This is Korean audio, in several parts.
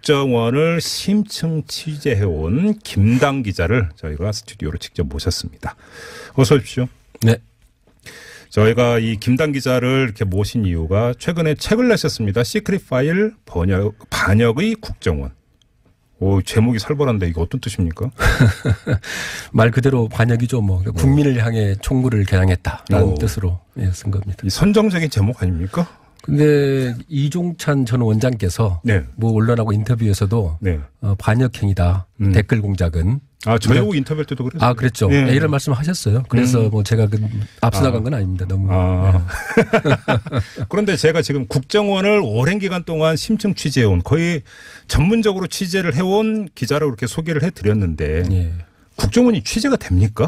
국정원을 심층 취재해온 김당 기자를 저희가 스튜디오로 직접 모셨습니다. 어서 오십시오. 네. 저희가 이 김당 기자를 이렇게 모신 이유가 최근에 책을 내셨습니다. 시크릿 파일 반역의 국정원. 오, 제목이 살벌한데 이거 어떤 뜻입니까? 말 그대로 반역이죠. 뭐 국민을 향해 총구를 겨냥했다라는 뜻으로 쓴 겁니다. 이 선정적인 제목 아닙니까? 근데 이종찬 전 원장께서 네. 뭐 언론하고 인터뷰에서도 네. 반역행위다. 댓글 공작은. 아, 저희하고 인터뷰할 때도 그랬어요. 아, 그랬죠. 네. 이런 말씀을 하셨어요. 그래서 뭐 제가 앞서 나간 건 아닙니다. 너무. 네. 그런데 제가 지금 국정원을 오랜 기간 동안 심층 취재해온 거의 전문적으로 취재를 해온 기자로 이렇게 소개를 해드렸는데 예. 국정원이 취재가 됩니까?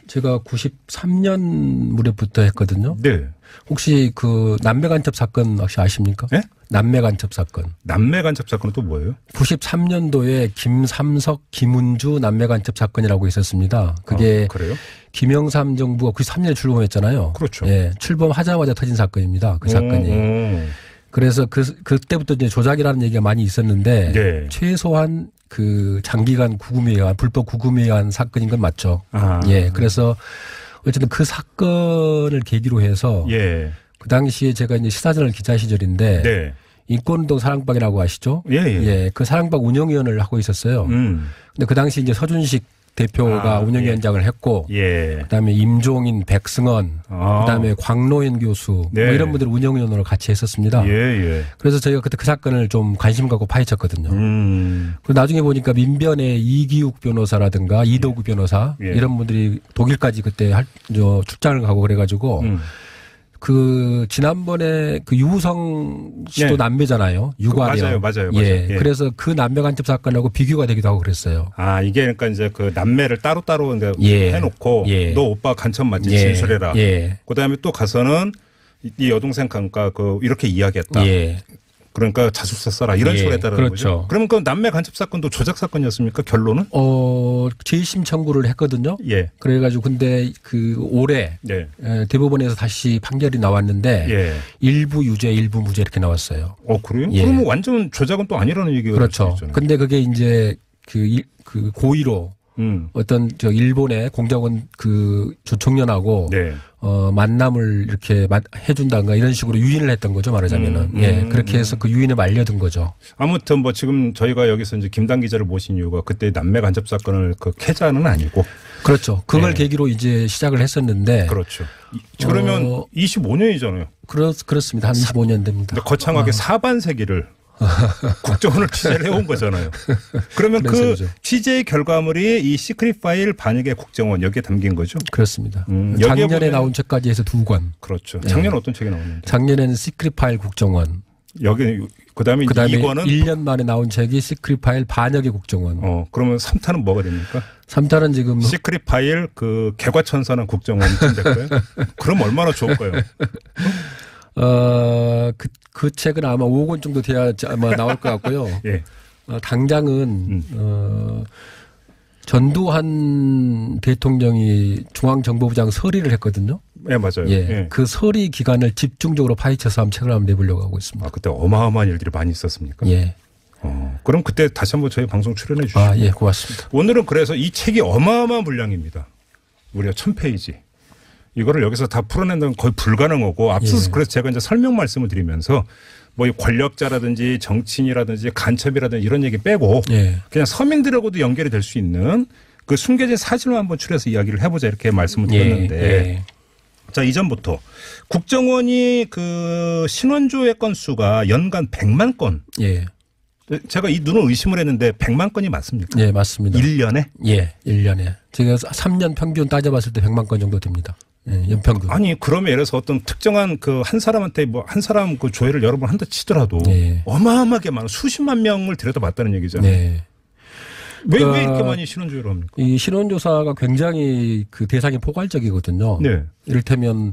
제가 93년 무렵부터 했거든요. 네. 혹시 그 남매 간첩 사건 혹시 아십니까? 네? 남매 간첩 사건. 남매 간첩 사건은 또 뭐예요? 93년도에 김삼석, 김은주 남매 간첩 사건이라고 있었습니다. 그게 그래요? 김영삼 정부가 93년에 출범했잖아요. 그렇죠. 예, 출범하자마자 터진 사건입니다. 그 사건이. 그래서 그때부터 이제 조작이라는 얘기가 많이 있었는데 네. 최소한 그 장기간 구금에 의한 불법 구금에 의한 사건인 건 맞죠. 예, 그래서 어쨌든 그 사건을 계기로 해서 예. 그 당시에 제가 이제 시사저널 기자 시절인데 네. 인권운동 사랑방이라고 아시죠? 예, 예. 예, 그 사랑방 운영위원을 하고 있었어요. 근데 그 당시 이제 서준식 대표가 운영위원장을 했고, 예. 그다음에 임종인, 백승원, 그다음에 광노현 교수 네. 뭐 이런 분들 운영위원으로 같이 했었습니다. 예, 예. 그래서 저희가 그때 그 사건을 좀 관심 갖고 파헤쳤거든요. 그리고 나중에 보니까 민변의 이기욱 변호사라든가 이도구 변호사 예. 이런 분들이 독일까지 그때 출장을 가고 그래가지고. 그 지난번에 그 유우성 씨도 네. 남매잖아요. 육아래요. 맞아요. 예. 예. 그래서 그 남매 간첩 사건하고 비교가 되기도 하고 그랬어요. 아, 이게 그러니까 이제 그 남매를 따로따로 예. 해놓고 예. 너 오빠 간첩 맞지? 예. 진술해라. 예. 그다음에 또 가서는 이 여동생 강가 그 이렇게 이야기했다. 예. 그러니까 자술서 써라 이런 예. 식으로 했다는 그렇죠. 거죠. 그러면 그 남매 간첩 사건도 조작 사건이었습니까? 결론은? 재심 청구를 했거든요. 예. 그래가지고 근데 그 올해 네. 대법원에서 다시 판결이 나왔는데 예. 일부 유죄, 일부 무죄 이렇게 나왔어요. 그래요? 예. 그러면 완전 조작은 또 아니라는 얘기가 그렇죠. 근데 그게 이제 그 고의로 어떤 일본의 공작원 그 조총련하고 네. 만남을 이렇게 해준다든가 이런 식으로 유인을 했던 거죠, 말하자면은. 예. 그렇게 해서 그 유인에 말려든 거죠. 아무튼 뭐 지금 저희가 여기서 이제 김당 기자를 모신 이유가 그때 남매 간첩 사건을 그 캐자는 아니고. 그렇죠. 그걸 네. 계기로 이제 시작을 했었는데. 그렇죠. 그러면 25년이잖아요. 그렇습니다. 한 25년 됩니다. 근데 거창하게 사반세기를 국정원을 취재를 해온 거잖아요. 그러면 그 그래서 취재의 결과물이 이 시크릿 파일 반역의 국정원 여기에 담긴 거죠? 그렇습니다. 여기에 작년에 보면- 나온 책까지 해서 2권. 그렇죠. 작년에 어떤 책이 나왔는데? 작년에는 시크릿 파일 국정원. 여기 그다음에 그다음에 2권은 1년 만에 나온 책이 시크릿 파일 반역의 국정원. 그러면 3탄은 뭐가 됩니까? 3탄은 지금 시크릿 파일 그 개과천선한 국정원 될까요? 그럼 얼마나 좋을까요? 그 책은 아마 5권 정도 돼야 아마 나올 것 같고요. 예. 당장은 전두환 대통령이 중앙정보부장 서리를 했거든요. 네, 맞아요. 예. 예. 그 서리 기간을 집중적으로 파헤쳐서 한번 책을 한번 내보려고 하고 있습니다. 그때 어마어마한 일들이 많이 있었습니까? 예. 그럼 그때 다시 한번 저희 방송 출연해 주시죠. 예, 고맙습니다. 오늘은 그래서 이 책이 어마어마한 분량입니다. 무려 1000페이지. 이거를 여기서 다 풀어낸다면 거의 불가능하고 앞서서 그래서 제가 이제 설명 말씀을 드리면서 뭐 권력자라든지 정치인이라든지 간첩이라든지 이런 얘기 빼고 그냥 서민들하고도 연결이 될 수 있는 그 숨겨진 사실만 한번 추려서 이야기를 해보자 이렇게 말씀을 드렸는데 자, 이전부터 국정원이 그 신원조회 건수가 연간 100만 건. 예. 제가 이 눈을 의심을 했는데 100만 건이 맞습니까? 예, 맞습니다. 1년에? 예, 1년에. 제가 3년 평균 따져봤을 때 100만 건 정도 됩니다. 예, 연평균. 아니, 그러면 예를 들어서 어떤 특정한 그 한 사람한테 뭐 한 사람 그 조회를 여러 번 한다 치더라도 어마어마하게 많은 수십만 명을 들여다봤다는 얘기잖아요. 네. 왜 이렇게 많이 신원조회를 합니까? 이 신원조사가 굉장히 그 대상이 포괄적이거든요. 네. 이를테면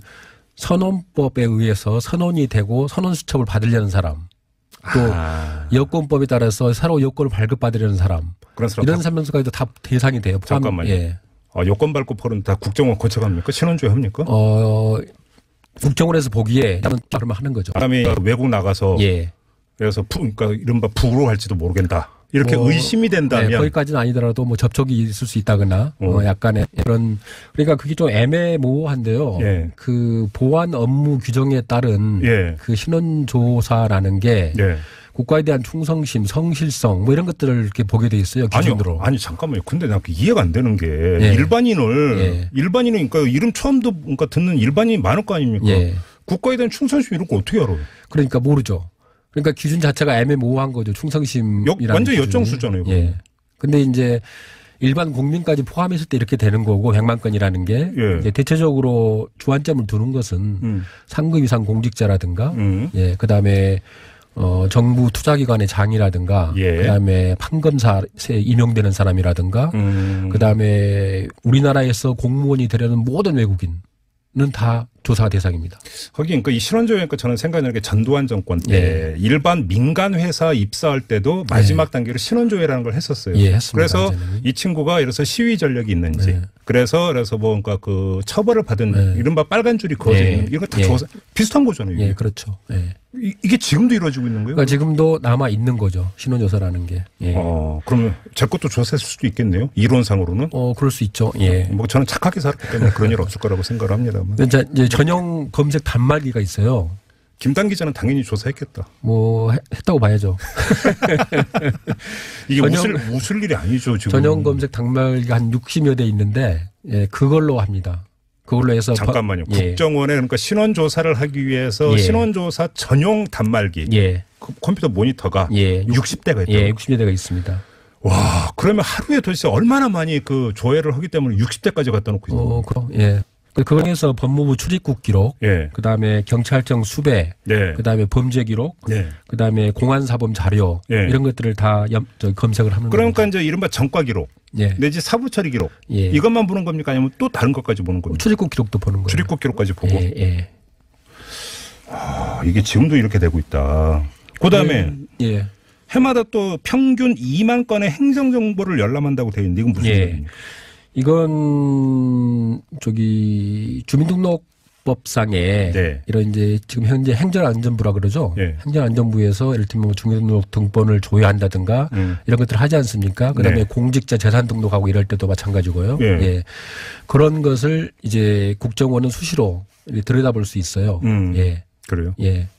선원법에 의해서 선원이 되고 선원 수첩을 받으려는 사람, 또 여권법에 따라서 새로 여권을 발급받으려는 사람, 그런 사람 이런 사람들까지도 다 대상이 돼요. 잠깐만요. 예. 여권 발급하는 다 국정원 거쳐갑니까? 신원조회 합니까? 국정원에서 보기에 그러면 하는 거죠. 사람이 외국 나가서 그래서 그러니까 이른바 북으로 갈지도 모르겠다. 이렇게 뭐, 의심이 된다면 네, 거기까지는 아니더라도 뭐 접촉이 있을 수 있다거나 약간의 그런 그러니까 그게 좀 애매모호한데요. 예. 그 보안 업무 규정에 따른 예. 그 신원 조사라는 게 예. 국가에 대한 충성심, 성실성 뭐 이런 것들을 이렇게 보게 돼 있어요. 기준으로. 아니 잠깐만요. 근데 나 이해가 안 되는 게 예. 일반인은 그러니까 이름 처음 그러니까 듣는 일반인이 많을 거 아닙니까? 예. 국가에 대한 충성심 이런 거 어떻게 알아요? 그러니까 모르죠. 그러니까 기준 자체가 애매모호한 거죠. 충성심이라는 완전 기준이. 역정수잖아요. 예. 근데 이제 일반 국민까지 포함했을 때 이렇게 되는 거고 100만 건이라는 게 예. 이제 대체적으로 주안점을 두는 것은 상급 이상 공직자라든가 예, 그다음에 정부 투자기관의 장이라든가 예. 그다음에 판검사에 임용되는 사람이라든가 그다음에 우리나라에서 공무원이 되려는 모든 외국인은 다 조사 대상입니다. 하긴 그러니까 이 신원조회니까 저는 생각나는 게 전두환 정권 때 예. 일반 민간 회사 입사할 때도 마지막 단계로 신원조회라는 걸 했었어요. 예, 했습니다. 그래서 완전히. 이 친구가 이래서 시위 전력이 있는지 예. 그래서 뭐 그러니까 그 처벌을 받은 예. 이른바 빨간 줄이 그어져 예. 있는 이런 거 다 예. 조사 비슷한 거잖아요. 이게. 예, 그렇죠. 예. 이게 지금도 이루어지고 있는 거예요? 그러니까 지금도 남아 있는 거죠. 신원조사라는 게. 예. 그러면 제 것도 조사했을 수도 있겠네요. 이론상으로는. 그럴 수 있죠. 예. 뭐 저는 착하게 살았기 때문에 그런 일 없을 거라고 생각을 합니다만. 이제 전용 검색 단말기가 있어요. 김단 기자는 당연히 조사했겠다. 뭐 했다고 봐야죠. 이게 웃을 일이 아니죠. 지금. 전용 검색 단말기가 한 60여 대 있는데 예, 그걸로 합니다. 그걸로 해서 잠깐만요. 예. 국정원에 그러니까 신원 조사를 하기 위해서 예. 신원 조사 전용 단말기, 예. 컴퓨터 모니터가 예. 60대가 있다. 예, 60여대가 있습니다. 와, 그러면 하루에 도대체 얼마나 많이 그 조회를 하기 때문에 60대까지 갖다 놓고 있는 거예요? 예. 그거에서 법무부 출입국 기록, 예. 그다음에 경찰청 수배, 네. 그다음에 범죄 기록, 네. 그다음에 공안사범 자료 예. 이런 것들을 다 검색을 하는 그러니까 겁니다. 이제 이른바 전과 기록, 예. 내지 사부 처리 기록, 예. 이것만 보는 겁니까? 아니면 또 다른 것까지 보는 겁니까? 출입국 기록도 보는 거예요. 출입국 기록까지 보고. 예, 예. 이게 지금도 이렇게 되고 있다. 그다음에 예. 해마다 또 평균 2만 건의 행정 정보를 열람한다고 되어 있는데 이건 무슨 예. 소리입니까? 이건 주민등록법상에 네. 이런 이제 지금 현재 행정안전부라 그러죠. 예. 행정안전부에서 이를 들면 주민등록 등본을 조회한다든가 이런 것들을 하지 않습니까? 그다음에 네. 공직자 재산 등록하고 이럴 때도 마찬가지고요. 예. 예. 그런 것을 이제 국정원은 수시로 들여다볼 수 있어요. 예. 그래요? 예.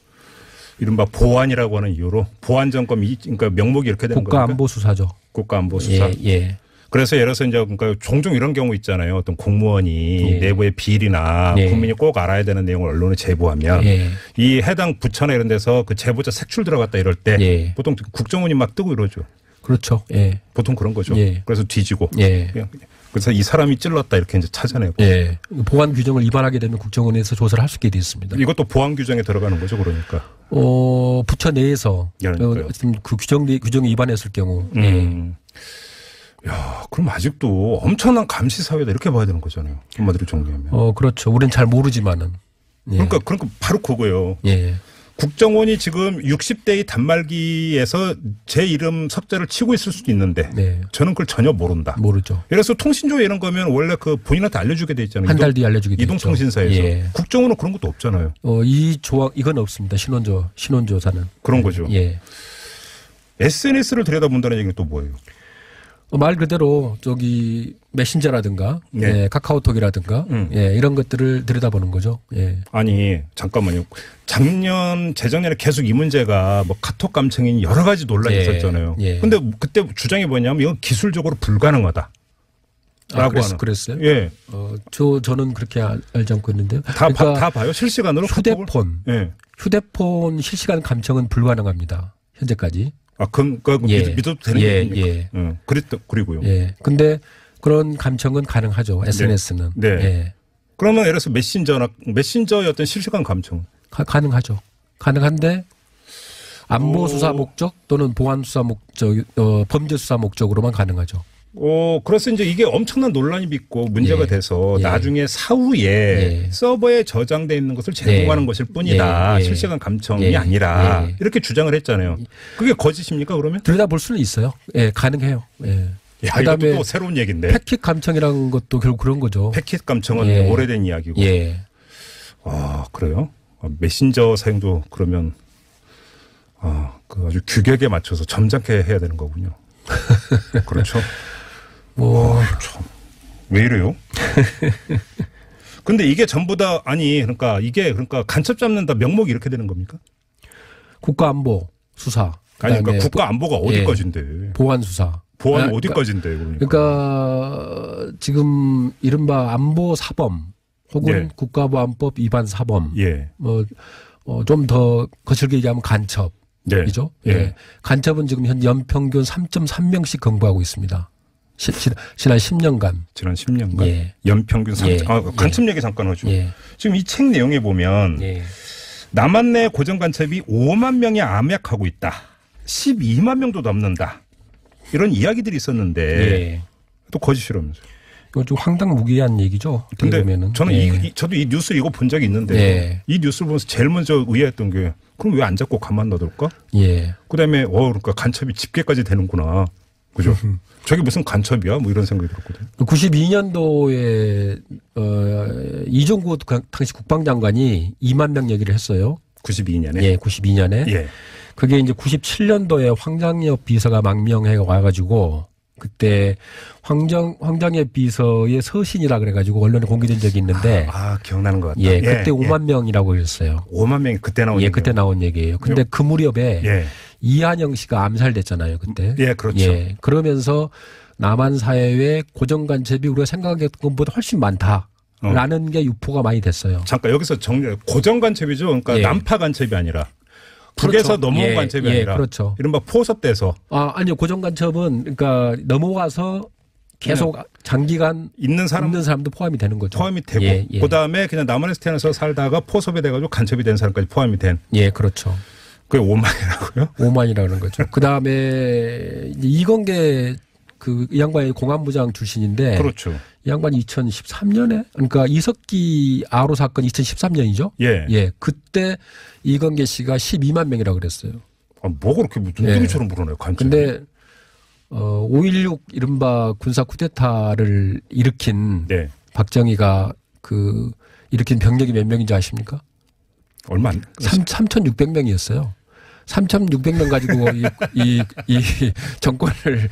이른바 보안이라고 하는 이유로 보안점검 그러니까 명목이 이렇게 되는 겁니까? 국가안보수사죠. 국가안보수사. 예. 예. 그래서 예를 들어서 이제 그러니까 종종 이런 경우 있잖아요. 어떤 공무원이 예. 내부의 비리나 예. 국민이 꼭 알아야 되는 내용을 언론에 제보하면 예. 이 해당 부처나 이런 데서 그 제보자 색출 들어갔다 이럴 때 예. 보통 국정원이 막 뜨고 이러죠. 그렇죠. 예. 보통 그런 거죠. 예. 그래서 뒤지고. 예. 그래서 이 사람이 찔렀다 이렇게 이제 찾아내고. 예. 보안 규정을 위반하게 되면 국정원에서 조사를 할 수 있게 되어 있습니다. 이것도 보안 규정에 들어가는 거죠, 그러니까. 부처 내에서 그러니까요. 그 규정이 위반했을 경우. 예. 야, 그럼 아직도 엄청난 감시 사회다 이렇게 봐야 되는 거잖아요. 한마디로 정리하면. 그렇죠. 우리는 잘 모르지만은. 예. 그러니까 바로 그거예요. 예. 국정원이 지금 60대의 단말기에서 제 이름 석자를 치고 있을 수도 있는데 네. 저는 그걸 전혀 모른다. 모르죠. 그래서 통신조회 이런 거면 원래 그 본인한테 알려주게 돼 있잖아요. 한 달 뒤에 알려주게 돼 있죠. 이동통신사에서. 예. 국정원은 그런 것도 없잖아요. 이건 없습니다. 신원조사는. 그런 거죠. 예. SNS를 들여다본다는 얘기는 또 뭐예요? 말 그대로 메신저라든가 네. 예, 카카오톡이라든가 예, 이런 것들을 들여다보는 거죠. 예. 아니 잠깐만요. 재작년에 계속 이 문제가 뭐 카톡 감청인 여러 가지 논란이 예. 있었잖아요. 예. 근데 그때 주장이 뭐냐면 이건 기술적으로 불가능하다. 라고 하는. 그랬어요? 예. 저는 그렇게 알지 않고 있는데요. 다 봐요. 실시간으로 휴대폰. 예. 휴대폰 실시간 감청은 불가능합니다. 현재까지. 그러니까 예. 믿어도 되는 예. 겁니까? 예. 그리고요. 예. 근데 그런 감청은 가능하죠. SNS는. 네. 예. 그러면 예를 들어서 메신저의 어떤 실시간 감청. 가능하죠. 가능한데 안보 수사 목적 또는 보안 수사 목적, 범죄 수사 목적으로만 가능하죠. 그래서 이제 이게 엄청난 논란이 빚고 문제가 예. 돼서 예. 나중에 사후에 예. 서버에 저장돼 있는 것을 제공하는 예. 것일 뿐이다. 예. 실시간 감청이 예. 아니라 예. 이렇게 주장을 했잖아요. 그게 거짓입니까 그러면? 들여다볼 수는 있어요. 예, 가능해요. 예. 야, 그다음에 이것도 또 새로운 얘기인데. 패킷 감청이라는 것도 결국 그런 거죠. 패킷 감청은 예. 오래된 이야기고. 예. 그래요? 메신저 사용도 그러면 그 아주 규격에 맞춰서 점잖게 해야 되는 거군요. 그렇죠. 참. 왜 이래요? 근데 이게 전부 다 그러니까 간첩 잡는다 명목이 이렇게 되는 겁니까? 국가안보 수사. 그러니까 국가안보가 어디까지인데? 보안 수사. 보안 어디까지인데? 그러니까 지금 이른바 안보 사범 혹은 국가보안법 위반 사범. 좀 더 거칠게 얘기하면 간첩이죠. 간첩은 지금 현 연평균 3.3명씩 검거하고 있습니다. 지난 10년간. 지난 10년간. 연평균 3. 간첩 얘기 잠깐 하죠. 지금 이 책 내용에 보면 남한 내 고정 간첩이 5만 명이 암약하고 있다. 12만 명도 넘는다. 이런 이야기들이 있었는데 또 거짓이라면서요. 이거 좀 황당무계한 얘기죠. 근데 보면은. 저는 저도 이 뉴스 이거 본 적이 있는데 이 뉴스를 보면서 제일 먼저 의아했던 게 그럼 왜 안 잡고 가만 놔둘까? 그다음에 그러니까 간첩이 집계까지 되는구나. 그죠? 저게 무슨 간첩이야? 뭐 이런 생각이 들었거든요. 92년도에 이종구 당시 국방장관이 2만 명 얘기를 했어요. 92년에? 92년에. 그게 이제 97년도에 황장엽 비서가 망명해 와가지고 그때 황장엽 비서의 서신이라 그래가지고 언론에 공개된 적이 있는데. 기억나는 것 같다. 그때 5만 명이라고 했어요. 5만 명이 그때 나온 얘기예요. 그때 나온 얘기예요. 근데 그 무렵에 이한영 씨가 암살됐잖아요, 그때. 그렇죠. 그러면서 남한 사회의 고정 간첩이 우리가 생각했던 것보다 훨씬 많다라는 게 유포가 많이 됐어요. 잠깐 여기서 고정 간첩이죠. 그러니까 난파 간첩이 아니라. 북에서 넘어온 간첩이 아니라. 그렇죠. 이른바 포섭돼서. 아니요. 고정 간첩은 그러니까 넘어가서 계속 장기간 있는 사람도 포함이 되는 거죠. 포함이 되고. 그다음에 그냥 남한에서 태어나서 살다가 포섭이 돼가지고 간첩이 된 사람까지 포함이 된. 그렇죠. 그게 5만이라고요? 5만이라는 거죠. 그다음에 이건계 이 양반이 공안부장 출신인데. 그렇죠. 이 양반이 2013년에 그러니까 이석기 아로 사건 2013년이죠. 그때 이건계 씨가 12만 명이라고 그랬어요. 뭐 그렇게 눈덩이처럼 불어내요, 간첩. 근데 5.16 이른바 군사 쿠데타를 일으킨 박정희가 일으킨 병력이 몇 명인지 아십니까? 얼마 안 3,600명이었어요. 3,600명 가지고 이 정권을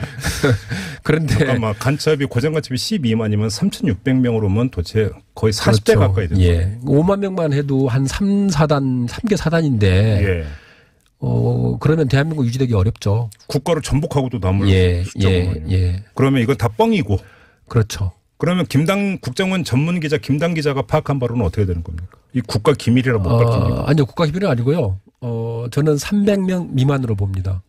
그런데 잠깐만 간첩이 고정 간첩이 12만이면 3,600명으로면 도대체 거의 40배 가까이 되죠. 5만 명만 해도 한 3개 사단인데 그러면 대한민국 유지되기 어렵죠. 국가를 전복하고도 남을 숫자고 그러면 이건 다 뻥이고. 그렇죠. 그러면 국정원 전문 기자 김당 기자가 파악한 바로는 어떻게 되는 겁니까? 이 국가 기밀이라 못 밝힙니까? 아니요, 국가 기밀은 아니고요. 저는 300명 미만으로 봅니다.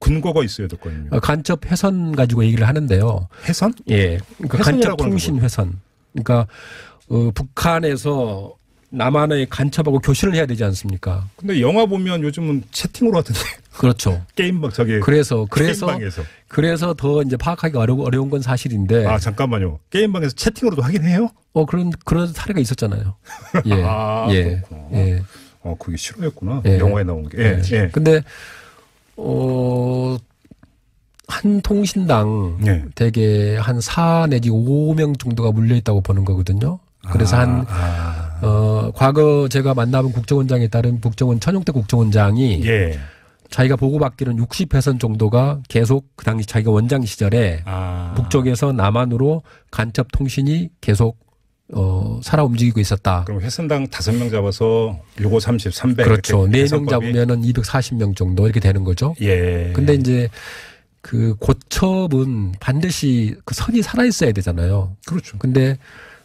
근거가 있어야 될 거 아닙니까? 간첩 훼손 가지고 얘기를 하는데요. 훼손? 그러니까 간첩 통신 훼손. 그러니까 북한에서 남한의 간첩하고 교신을 해야 되지 않습니까? 근데 영화 보면 요즘은 채팅으로 하던데. 그렇죠. 게임방 그래서 더 이제 파악하기가 어려운 건 사실인데. 잠깐만요. 게임방에서 채팅으로도 하긴 해요? 그런 사례가 있었잖아요. 그게 실화였구나. 영화에 나온 게. 근데 한 통신당 대개 한 4 내지 5명 정도가 물려 있다고 보는 거거든요. 그래서 과거 제가 만나본 국정원장에 따른 국정원 천용태 국정원장이 자기가 보고받기로는 60회선 정도가 계속 그 당시 자기가 원장 시절에 북쪽에서 남한으로 간첩 통신이 계속 살아 움직이고 있었다. 그럼 회선당 5명 잡아서 65, 30, 300. 그렇죠. 4명 잡으면은 240명 정도 이렇게 되는 거죠. 근데 이제 고첩은 반드시 선이 살아 있어야 되잖아요. 그렇죠. 근데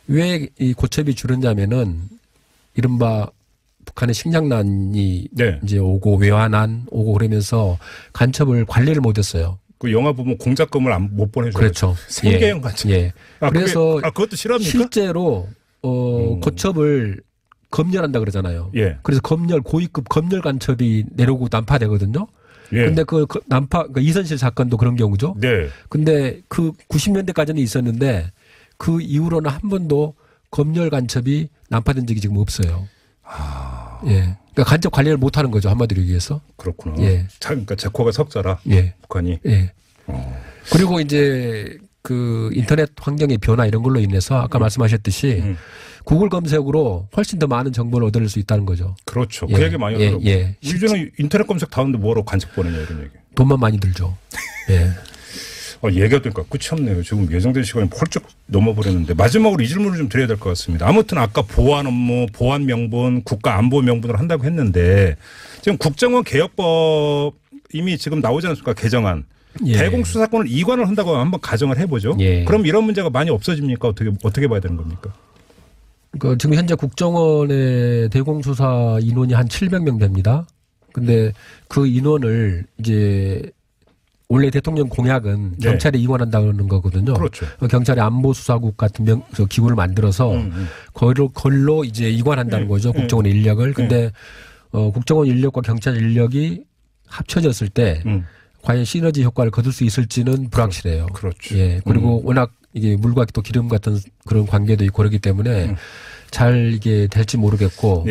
왜 이 고첩이 줄었냐면은 이른바 북한의 식량난이 이제 오고 외환난 오고 그러면서 간첩을 관리를 못했어요. 그 영화 보면 공작금을 못 보내줘요. 그렇죠. 생계형 간첩. 그래서 그것도 싫어합니까? 실제로 고첩을 검열한다 그러잖아요. 그래서 고위급 검열 간첩이 내려오고 난파되거든요. 근데 그러니까 이선실 사건도 그런 경우죠. 근데 90년대까지는 있었는데 그 이후로는 한 번도 검열 간첩이 난파된 적이 지금 없어요. 그러니까 간첩 관리를 못 하는 거죠. 한마디로 얘기해서. 그렇구나. 그러니까 제코가 석자라. 북한이. 그리고 이제 인터넷 환경의 변화 이런 걸로 인해서 아까 말씀하셨듯이 구글 검색으로 훨씬 더 많은 정보를 얻을 수 있다는 거죠. 그렇죠. 그 얘기 많이 하더라고요. 예. 이제는 인터넷 검색 다 하는데 뭐하러 간첩 보내냐 이런 얘기. 돈만 많이 들죠. 예. 얘기가 되니까 끝이 없네요. 지금 예정된 시간이 펄쩍 넘어버렸는데 마지막으로 이 질문을 좀 드려야 될 것 같습니다. 아무튼 아까 보안 업무, 보안 명분, 국가 안보 명분으로 한다고 했는데 지금 국정원 개혁법 이미 지금 나오지 않습니까? 개정안. 예. 대공수사권을 이관을 한다고 한번 가정을 해보죠. 예. 그럼 이런 문제가 많이 없어집니까? 어떻게 봐야 되는 겁니까? 그 지금 현재 국정원의 대공수사 인원이 한 700명 됩니다. 근데 그 인원을 이제 원래 대통령 공약은 경찰에 이관한다는 거거든요. 그렇죠. 경찰의 안보수사국 같은 기구를 만들어서 그걸로 이제 이관한다는 거죠. 국정원 인력을. 근데 국정원 인력과 경찰 인력이 합쳐졌을 때 과연 시너지 효과를 거둘 수 있을지는 불확실해요. 그렇죠. 예. 그리고 워낙 이게 물과 또 기름 같은 그런 관계도 있고 그렇기 때문에 잘 이게 될지 모르겠고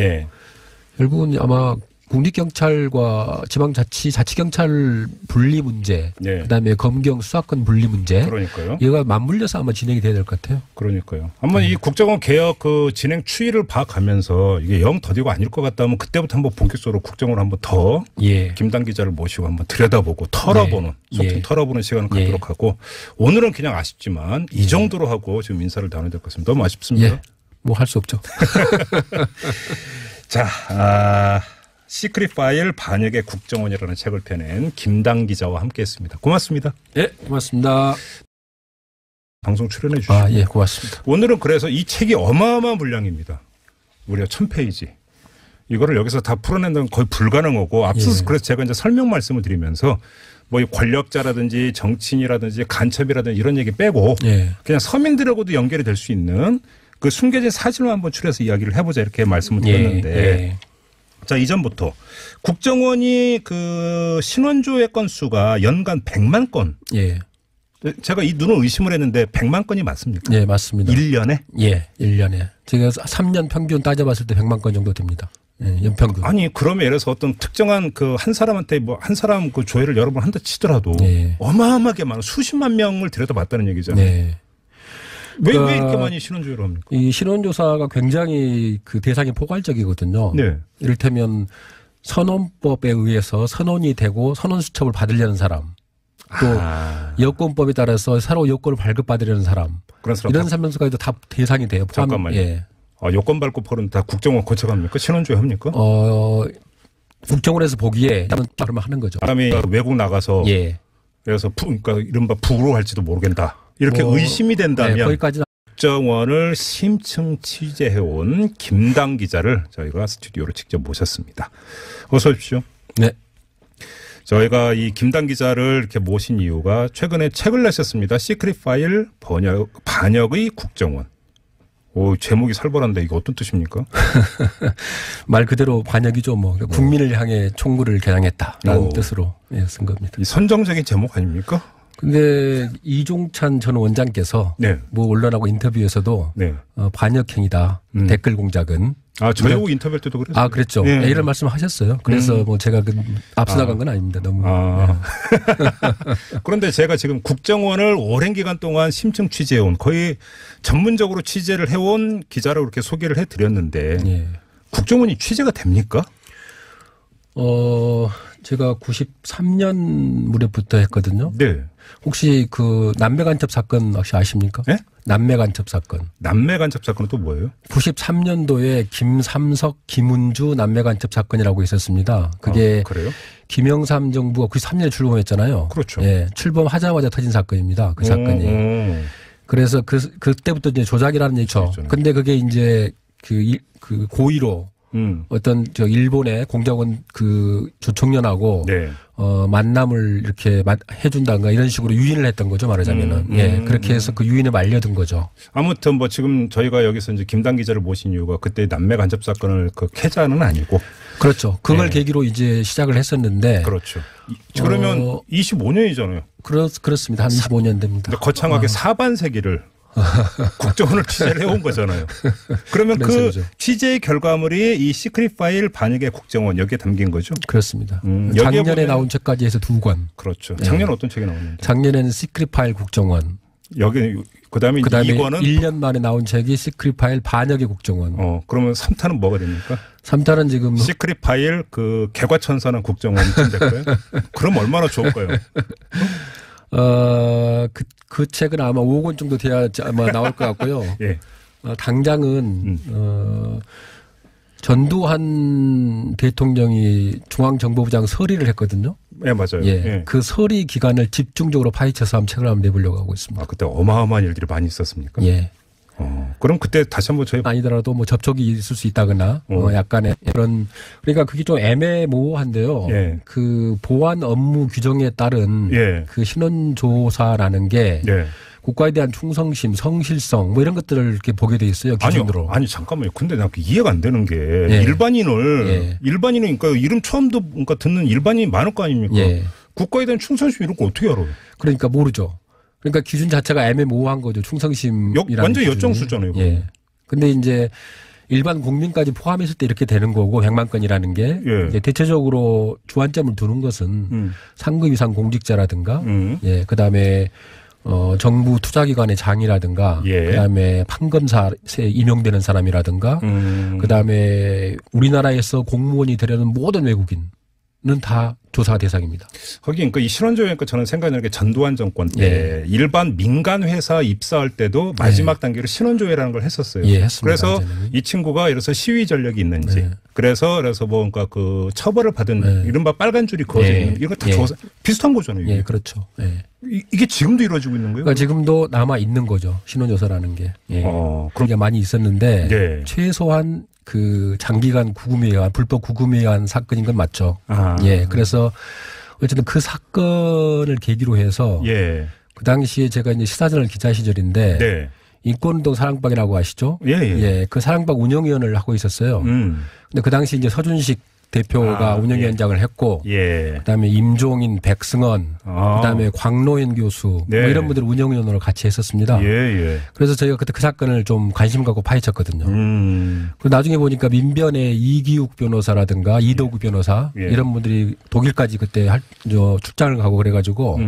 결국은 아마 국립경찰과 지방자치경찰 분리 문제, 그다음에 검경 수사권 분리 문제, 그러니까요. 얘가 맞물려서 아마 진행이 돼야 될 것 같아요. 그러니까요. 한번 이 국정원 개혁 그 진행 추이를 봐가면서 이게 영 더디고 아닐 것 같다면 그때부터 한번 본격적으로 국정원을 한번 더 김단 기자를 모시고 한번 들여다보고 털어보는 소통 털어보는 시간을 갖도록 하고 오늘은 그냥 아쉽지만 이 정도로 하고 지금 인사를 나눠야 될 것 같습니다. 너무 아쉽습니다. 뭐 할 수 없죠. 자. 시크릿 파일 반역의 국정원이라는 책을 펴낸 김당 기자와 함께했습니다. 고맙습니다. 예, 고맙습니다. 방송 출연해 주시고. 예, 고맙습니다. 오늘은 그래서 이 책이 어마어마한 분량입니다. 무려 1000페이지. 이거를 여기서 다 풀어낸다는 거의 불가능하고 앞서서 그래서 제가 이제 설명 말씀을 드리면서 뭐 권력자라든지 정치인이라든지 간첩이라든지 이런 얘기 빼고 그냥 서민들하고도 연결이 될 수 있는 그 숨겨진 사진을 한번 추려서 이야기를 해보자 이렇게 말씀을 드렸는데 자, 이전부터 국정원이 그 신원조회 건수가 연간 100만 건. 제가 이 눈을 의심을 했는데 100만 건이 맞습니까? 예, 맞습니다. 1년에? 예, 1년에. 제가 3년 평균 따져봤을 때 100만 건 정도 됩니다. 예, 연평균. 아니, 그러면 예를 들어서 어떤 특정한 그 한 사람한테 뭐 한 사람 그 조회를 여러 번 한다 치더라도 어마어마하게 많은 수십만 명을 들여다봤다는 얘기잖아요. 왜 이렇게 많이 신원조회를 합니까? 이 신원조사가 굉장히 그 대상이 포괄적이거든요. 이를테면 선원법에 의해서 선원이 되고 선원수첩을 받으려는 사람, 또 여권법에 따라서 새로 여권을 발급받으려는 사람, 이런 사람까지도 다 대상이 돼요. 잠깐만요. 여권 발급하는 다 국정원 거쳐갑니까? 신원조회 합니까? 국정원에서 보기에 그러면 하는 거죠. 사람이 외국 나가서 그래서 그러니까 이른바 부로 할지도 모르겠다. 이렇게 의심이 된다면 거기까지는 국정원을 심층 취재해온 김당 기자를 저희가 스튜디오로 직접 모셨습니다. 어서 오십시오. 네. 저희가 이 김당 기자를 이렇게 모신 이유가 최근에 책을 내셨습니다. 시크릿 파일 반역의 국정원. 오, 제목이 살벌한데 이거 어떤 뜻입니까? 말 그대로 반역이죠. 뭐 국민을 향해 총구를 겨냥했다라는 뜻으로 쓴 겁니다. 이 선정적인 제목 아닙니까? 근데 이종찬 전 원장께서 뭐 언론하고 인터뷰에서도 반역행위다. 댓글 공작은. 저희하고 인터뷰할 때도 그랬어요. 그랬죠. 이런 말씀을 하셨어요. 그래서 뭐 제가 앞서 나간 건 아닙니다. 너무. 그런데 제가 지금 국정원을 오랜 기간 동안 심층 취재해온 거의 전문적으로 취재를 해온 기자로 이렇게 소개를 해드렸는데 국정원이 취재가 됩니까? 제가 93년 무렵부터 했거든요. 혹시 그 남매 간첩 사건 혹시 아십니까? 남매 간첩 사건. 남매 간첩 사건은 또 뭐예요? 93년도에 김삼석, 김은주 남매 간첩 사건이라고 있었습니다. 그게 그래요? 김영삼 정부가 93년에 출범했잖아요. 그렇죠. 출범하자마자 터진 사건입니다. 그 사건이. 그래서 그때부터 이제 조작이라는 얘기죠. 근데 그게 이제 그 고의로 어떤 일본의 공작원 그 조총련하고 만남을 이렇게 해준다든가 이런 식으로 유인을 했던 거죠, 말하자면은. 그렇게 해서 그 유인에 말려든 거죠. 아무튼 뭐 지금 저희가 여기서 이제 김당 기자를 모신 이유가 그때 남매 간첩 사건을 그 캐자는 아니고. 그렇죠. 그걸 계기로 이제 시작을 했었는데. 그렇죠. 그러면 25년이잖아요. 그렇습니다. 한 25년 됩니다. 거창하게 사반세기를 국정원을 취재를 해온 거잖아요. 그러면 그 취재의 결과물이 이 시크릿 파일 반역의 국정원 여기에 담긴 거죠? 그렇습니다. 작년에 나온 책까지 해서 2권. 그렇죠. 작년에 어떤 책이 나왔는데? 작년에는 시크릿 파일 국정원. 여기 그다음에 2권은 1년 만에 나온 책이 시크릿 파일 반역의 국정원. 그러면 3탄은 뭐가 됩니까? 3탄은 지금 시크릿 파일 그 개과천선한 국정원이 될까요? 그럼 얼마나 좋을까요? 그 책은 아마 5권 정도 돼야 아마 나올 것 같고요. 예. 당장은 전두환 대통령이 중앙정보부장 서리를 했거든요. 네, 맞아요. 예. 예. 그 서리 기간을 집중적으로 파헤쳐서 한번 책을 한번 내보려고 하고 있습니다. 아, 그때 어마어마한 일들이 많이 있었습니까? 예. 그럼 그때 다시 한번 저희 아니더라도 뭐 접촉이 있을 수 있다거나 약간의 그런 그러니까 그게 좀 애매모호한데요. 예. 그 보안 업무 규정에 따른 예. 그 신원조사라는 게 예. 국가에 대한 충성심, 성실성 뭐 이런 것들을 이렇게 보게 돼 있어요. 기준으로. 아니 잠깐만요. 근데 나 이해가 안 되는 게 일반인은 그러니까 이름 처음 그러니까 듣는 일반인이 많을 거 아닙니까? 국가에 대한 충성심 이런 거 어떻게 알아요? 그러니까 모르죠. 그러니까 기준 자체가 애매모호한 거죠. 충성심이라는 완전 역정수잖아요. 예. 근데 이제 일반 국민까지 포함했을 때 이렇게 되는 거고 100만 건이라는 게 이제 대체적으로 주안점을 두는 것은 상급 이상 공직자라든가 그다음에 정부 투자기관의 장이라든가 그다음에 판검사에 임용되는 사람이라든가 그다음에 우리나라에서 공무원이 되려는 모든 외국인은 다 조사 대상입니다. 거기 그러니까 이 신원조회니까 저는 생각나는 게 전두환 정권 때 일반 민간 회사 입사할 때도 마지막 단계로 신원조회라는 걸 했었어요. 했습니다. 그래서 완전히. 이 친구가 이래서 시위 전력이 있는지 그래서 뭐 그러니까 그 처벌을 받은 이른바 빨간 줄이 그어져 있는 이거 다 조사 비슷한 거잖아요. 이게. 그렇죠. 이게 지금도 이루어지고 있는 거예요? 그러니까 지금도 남아 있는 거죠. 신원조사라는 게. 그게 많이 있었는데 최소한 그 장기간 구금에 의한 불법 구금에 의한 사건인 건 맞죠. 그래서 어쨌든 그 사건을 계기로 해서 그 당시에 제가 이제 시사저널 기자 시절인데 인권운동 사랑방이라고 아시죠? 그 사랑방 운영위원을 하고 있었어요. 근데 그 당시 이제 서준식 대표가 운영위원장을 했고, 그다음에 임종인, 백승원, 그다음에 광노현 교수 뭐 이런 분들 운영위원으로 같이 했었습니다. 그래서 저희가 그때 그 사건을 좀 관심 갖고 파헤쳤거든요. 그리고 나중에 보니까 민변의 이기욱 변호사라든가 이도구 변호사 이런 분들이 독일까지 그때 출장을 가고 그래가지고.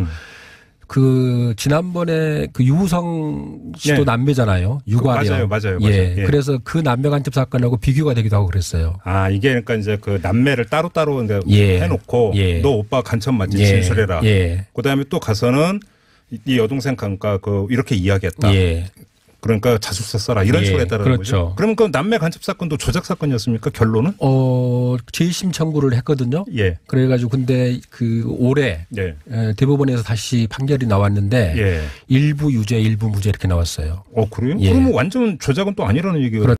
그 지난번에 그 유우성 씨도 남매잖아요. 유가령. 맞아요. 그래서 그 남매 간첩 사건하고 비교가 되기도 하고 그랬어요. 이게 그러니까 이제 그 남매를 따로따로 해놓고 너 오빠 간첩 맞지 진술해라. 그다음에 또 가서는 이 여동생 그러니까 그 이렇게 이야기했다. 그러니까 자술서 써라 이런 식으로 했다는 거죠. 그러면 그 남매 간첩 사건도 조작 사건이었습니까? 결론은? 재심 청구를 했거든요. 그래가지고 근데 그 올해 대법원에서 다시 판결이 나왔는데 일부 유죄, 일부 무죄 이렇게 나왔어요. 그래요? 그러면 완전 조작은 또 아니라는 얘기가.